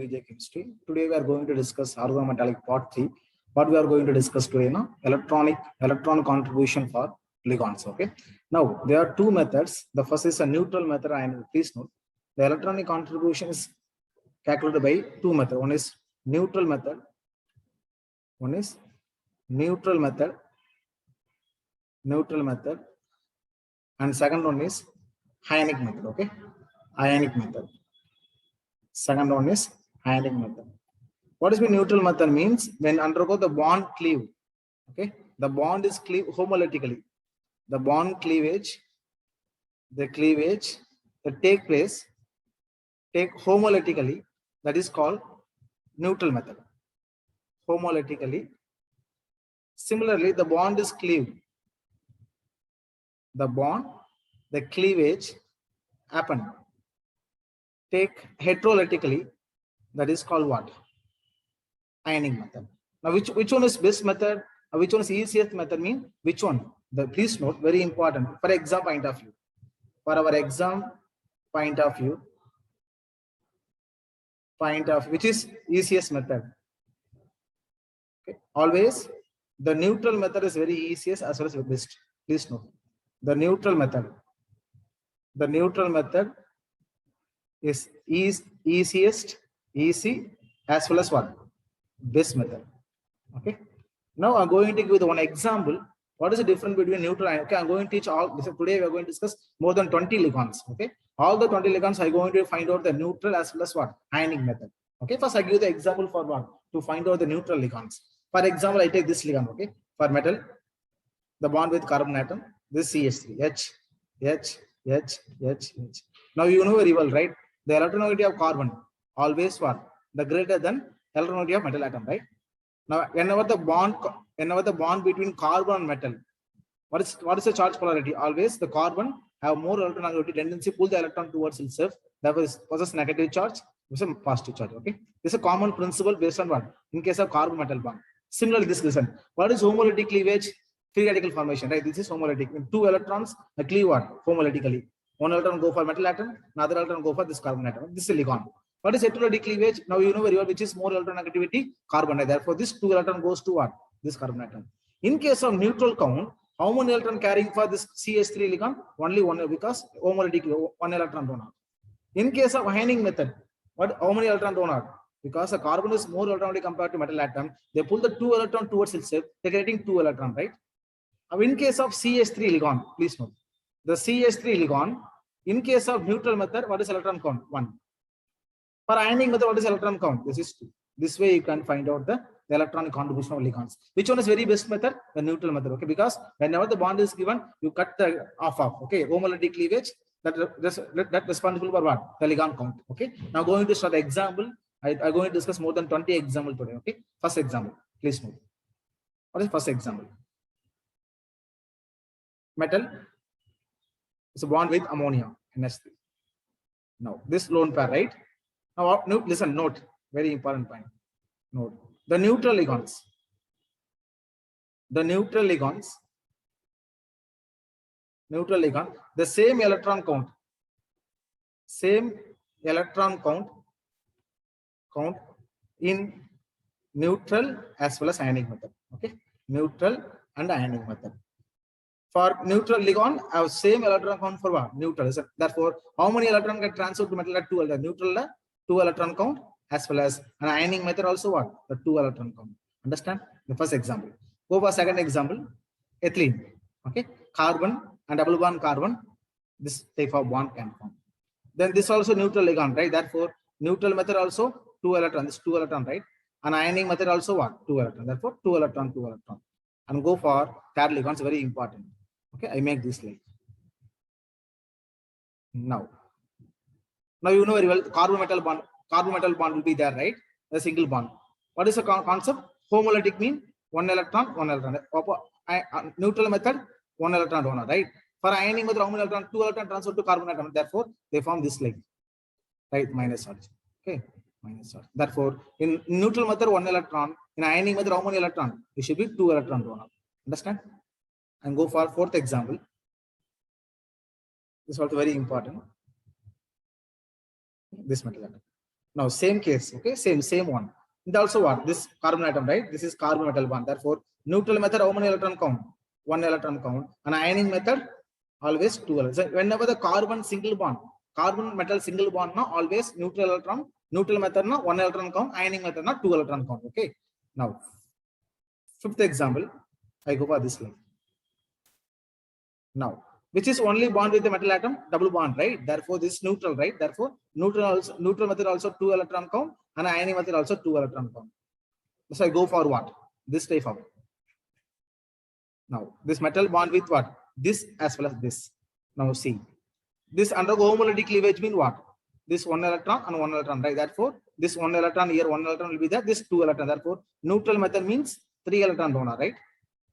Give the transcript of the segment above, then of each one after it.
BJ Chemistry. Today we are going to discuss organometallic part 3. What we are going to discuss today now, electron contribution for ligands. Okay. Now there are two methods. The first is a neutral method, and please note the electronic contribution is calculated by two methods. One is neutral method. One is neutral method. And second one is ionic method. Okay. Ionic method. Second one is ionic method. What is the neutral method means? When undergo the bond cleave, okay, the bond is cleaved homolytically. The bond cleavage, that take homolytically, that is called neutral method. Homolytically. Similarly, the bond is cleaved. The cleavage happen. Take heterolytically, that is called what? Ionic method. Now, which one is best method? Which one is easiest method? Mean which one? Please note, very important for exam point of view. For our exam point of view, which is easiest method? Okay. Always the neutral method is very easiest as well as best. Please note the neutral method. The neutral method is easiest, as well as what? Best method. Okay. Now I'm going to give the one example. What is the difference between neutral and okay? I'm going to teach all. Today we are going to discuss more than 20 ligands. Okay. All the 20 ligands I'm going to find out the neutral as well as what? Ionic method. Okay. First I give the example for what? To find out the neutral ligands. For example, I take this ligand. Okay. For metal, the bond with carbon atom. This CH3. H. Now you know very well, right? The electronegativity of carbon always what? The greater than electronegativity of metal atom, right? Now, whenever the bond between carbon and metal, what is the charge polarity? Always the carbon have more electronegativity tendency pull the electron towards itself. That possess negative charge, this is a positive charge. Okay, this is a common principle based on what? In case of carbon metal bond. Similarly, this listen. What is homolytic cleavage? Free radical formation, right? This is homolytic. When two electrons cleave what? Homolytically. One electron go for metal atom, another electron go for this carbon atom. This is ligand. What is heterolytic cleavage? Now you know very well which is more electronegativity, carbon. Therefore, this two electron goes to what? This carbon atom. In case of neutral count, how many electron carrying for this CH3 ligand? Only one, because homolytic one electron donor. In case of ionic method, how many electron donor? Because the carbon is more electronegative compared to metal atom, they pull the two electron towards itself. They're getting two electron, right? Now, in case of CH3 ligand, please note the CH3 ligand. In case of neutral method, what is electron count? 1. For ionic method, what is electron count? This is 2. This way you can find out the electronic contribution of ligands. Which one is very best method? The neutral method. Okay, because whenever the bond is given, you cut the off. Okay, homolytic cleavage that responsible for what? The ligand count. Okay. Now going to start the example. I'm going to discuss more than 20 examples today. Okay. First example, please note. What is first example? Metal is a bond with ammonia, NH3. Now this lone pair, right? Now listen, note, very important point. Note the neutral ligands. The neutral ligand, the same electron count in neutral as well as ionic method. Okay, neutral and ionic method. For neutral ligand, I have same electron count for what? Neutral. Therefore, how many electron get transferred to metal at 2 electron? Neutral 2 electron count, as well as an ionic method also what? The 2 electron count. Understand? The first example. Go for second example. Ethylene. Okay, carbon and double bond carbon. This type of bond can form. Then this also neutral ligand, right? Therefore, neutral method also 2 electron. This 2 electron, right? And ionic method also what? 2 electron. Therefore, 2 electron. And go for pair ligands, very important. Okay, I make this like now you know very well carbon metal bond will be there, right? A single bond. What is the concept? Homolytic mean one electron. Neutral method, 1 electron donor, right? For ionic method, how many electron? 2 electron transferred to carbon atom. Therefore, they form this like, right? Minus charge. Okay, minus charge. Therefore, in neutral method, 1 electron. In ionic method, how many electron? It should be 2 electron donor. Understand? And go for fourth example. This is also very important. This metal atom. Now same case, okay, same one. And also what? This carbon atom, right? This is carbon metal bond. Therefore, neutral method, how many electron count? One electron count. And ionic method, always two electrons. So whenever the carbon single bond, carbon metal single bond, now always neutral electron. Neutral method, now one electron count. Ionic method, now two electron count. Okay. Now, fifth example, I go for this one. Now, which is only bond with the metal atom? Double bond, right? Therefore, this is neutral, right? Therefore, neutral method also two electron count, and ionic method also two electron count. So I go for what? This type of. Now, this metal bond with what? This as well as this. Now see, this undergo homolytic cleavage mean what? This one electron and one electron, right? Therefore, this one electron here, one electron will be there. This two electron. Therefore, neutral method means three electron donor, right?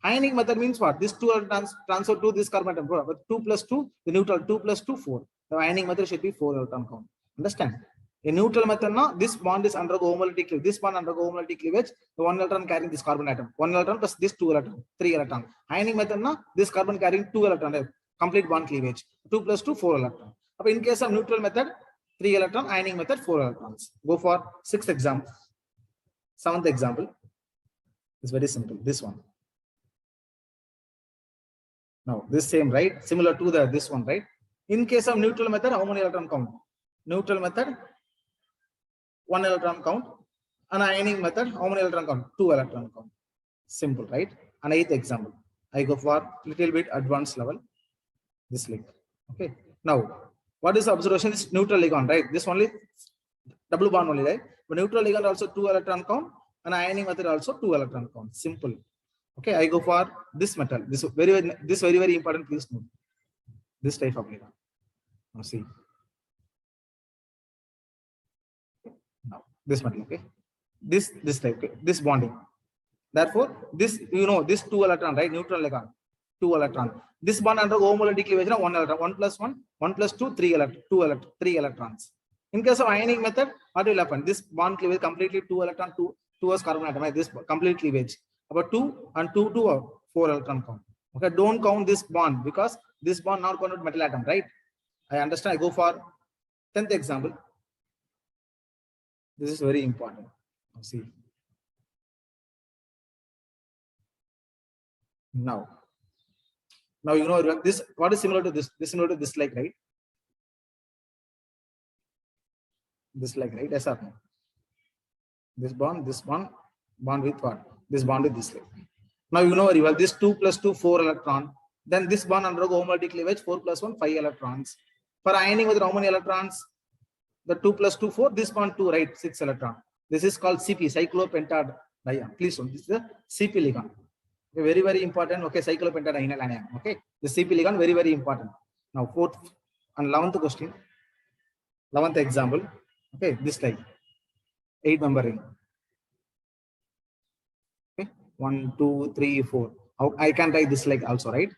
Ionic method means what? This two electrons transfer to this carbon atom. But 2 plus 2, the neutral 2 plus 2, 4. The ionic method should be 4 electron count. Understand? In neutral method now, this bond is undergo homolytic cleavage. This bond undergo homolytic cleavage. The one electron carrying this carbon atom. One electron plus this two electron, 3 electron. Ionic method now, this carbon carrying 2 electron. Complete bond cleavage. 2 plus 2, 4 electron. But in case of neutral method, 3 electron. Ionic method, 4 electrons. Go for 6th example. 7th example. It's very simple. This one. Now this same, right? Similar to this one, right? In case of neutral method, how many electron count? Neutral method, 1 electron count. And ionic method, how many electron count? 2 electron count. Simple, right? And 8th example, I go for little bit advanced level. This link. Okay. Now, what is the observation? Is neutral ligand, right? This only double bond only, right? But neutral ligand also 2 electron count, and ionic method also 2 electron count. Simple. Okay, I go for this metal. This very important. Please note this type of ligand. Now see. Now this metal. Okay, this type. Okay? This bonding. Therefore, this this 2 electron, right? Neutral ligand, 2 electron. This bond undergo homolytic cleavage, 1 electron. 1 plus 1, 1 plus 2, 3 electron, 2 electron, 3 electrons. In case of ionic method, what will happen? This bond cleavage completely 2 electron, 2 as carbon atom. Right? This complete cleavage. About 2 and 2 to 4 electron count. Okay, don't count this bond because this bond not count with metal atom, right? I understand. I go for 10th example. This is very important. Now see. Now this. What is similar to this? This is similar to this, like, right? This like, right? Yes or no? This bond with what? This bond with this like. Now very well. This 2 plus 2, 4 electron. Then this bond undergo homolytic cleavage, 4 plus 1, 5 electrons. For ionic with how many electrons? The 2 plus 2, 4. This bond 2, right? 6 electron. This is called CP, cyclopentadiene. Please note, this is the CP ligand. Okay, very, very important. Okay, cyclopentadiene anion. Okay, the CP ligand, very, very important. Now 4th and 11th question. 11th example. Okay, this type. 8-member ring. Okay, 1, 2, 3, 4. I can write this like also, right?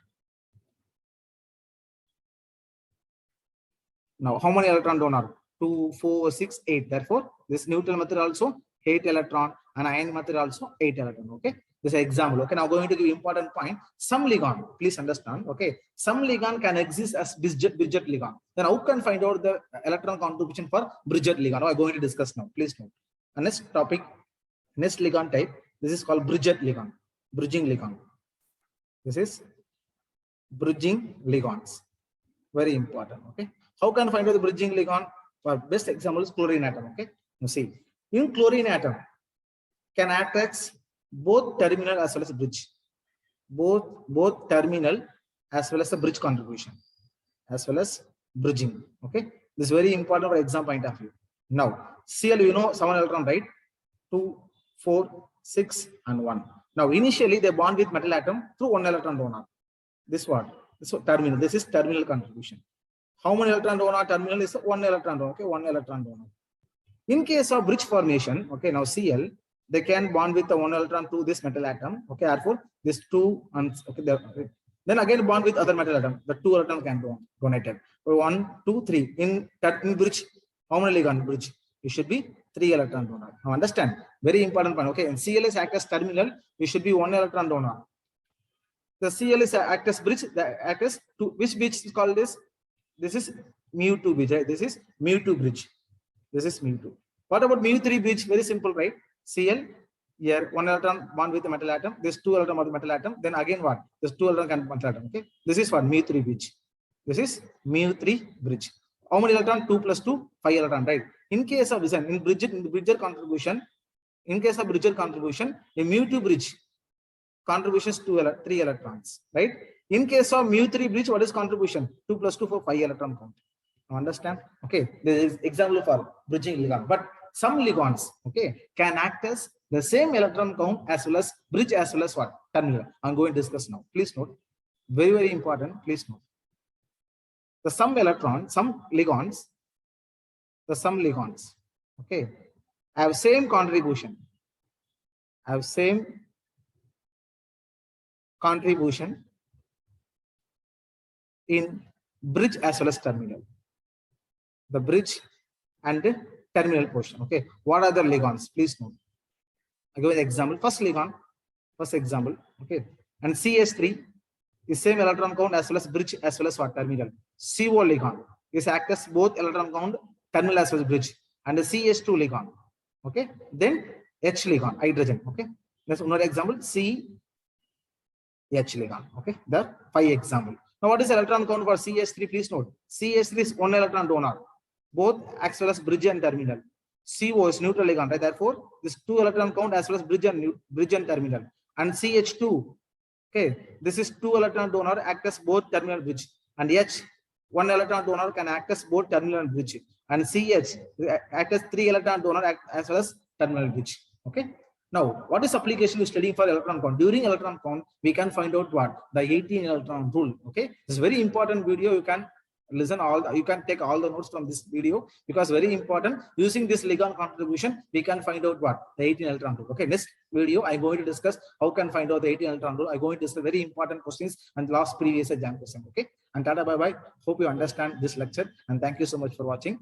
Now, how many electron donor? 2, 4, 6, 8. Therefore, this neutral method also 8 electron, and ionic method also 8 electron. Okay, this is an example. Okay, now going to give important point. Some ligand, please understand. Okay, some ligand can exist as Bridget ligand. Then how can find out the electron contribution for Bridget ligand? I'm going to discuss now. Please note. And next topic, next ligand type. This is called Bridget ligand, bridging ligand. This is bridging ligands. Very important. Okay, how can find out the bridging ligand? For best example is chlorine atom. Okay, you see, in chlorine atom can act as both terminal as well as bridge. Both terminal as well as the bridge contribution, as well as bridging. Okay, this is very important for exam point of view. Now, Cl, 7 electron, right? 2, 4, 6, and 1. Now, initially they bond with metal atom through 1 electron donor. This what? This terminal. This is terminal contribution. How many electron donor? Terminal is 1 electron donor. Okay, 1 electron donor. In case of bridge formation, okay, now Cl, they can bond with the 1 electron to this metal atom. Okay, therefore this 2 and okay, then again bond with other metal atom. The 2 electron can be donated. 1, 2, 3. In bridge, how many ligand bridge? It should be 3 electron donor. Now understand, very important point. Okay, and Cl is act as terminal. It should be 1 electron donor. The Cl is act as bridge. The act as 2. Which bridge is called this? This is mu2 bridge. Right? This is mu2 bridge. This is mu2. What about mu3 bridge? Very simple, right? Cl, here one electron bond with the metal atom, this 2 electron bond with the metal atom, then again what? This 2 electron metal atom. Okay, this is what mu3 bridge. This is mu3 bridge. How many electron? 2 plus 2, 5 electron, right? In case of this, in bridger contribution, in case of bridger contribution, a mu2 bridge contributions 3 electrons, right? In case of mu3 bridge, what is contribution? 2 plus 2 for 5 electron count. Understand? Okay, this is example for bridging ligand. But some ligands, okay, can act as the same electron count as well as bridge as well as what? Terminal. I'm going to discuss now. Please note. Very, very important. Please note. The some ligands, okay, have same contribution. Have same contribution in bridge as well as terminal. The bridge and the terminal portion. Okay, what are the ligands? Please note. I give an example. First example. Okay, and CH3 is same electron count as well as bridge as well as what? Terminal. CO ligand is act as both electron count, terminal as well as bridge, and the CH2 ligand. Okay, then H ligand, hydrogen. Okay, that's another example. C H ligand. Okay, the 5 example. Now, what is electron count for CH3? Please note. CH3 is 1 electron donor, both as well as bridge and terminal. CO is neutral ligand, right? Therefore, this 2 electron count as well as bridge and terminal. And CH2, okay, this is 2 electron donor, act as both terminal bridge. And H, 1 electron donor can act as both terminal and bridge. And CH act as 3 electron donor, act as well as terminal bridge. Okay. Now, what is application we study for electron count? During electron count, we can find out what? The 18 electron rule. Okay, this is very important video. You can listen you can take all the notes from this video because very important. Using this ligand contribution, we can find out what? The 18 electron rule. Okay, next video, I'm going to discuss how can find out the 18 electron rule. I'm going to discuss very important questions and last previous exam question. Okay, and tada, bye bye. Hope you understand this lecture and thank you so much for watching.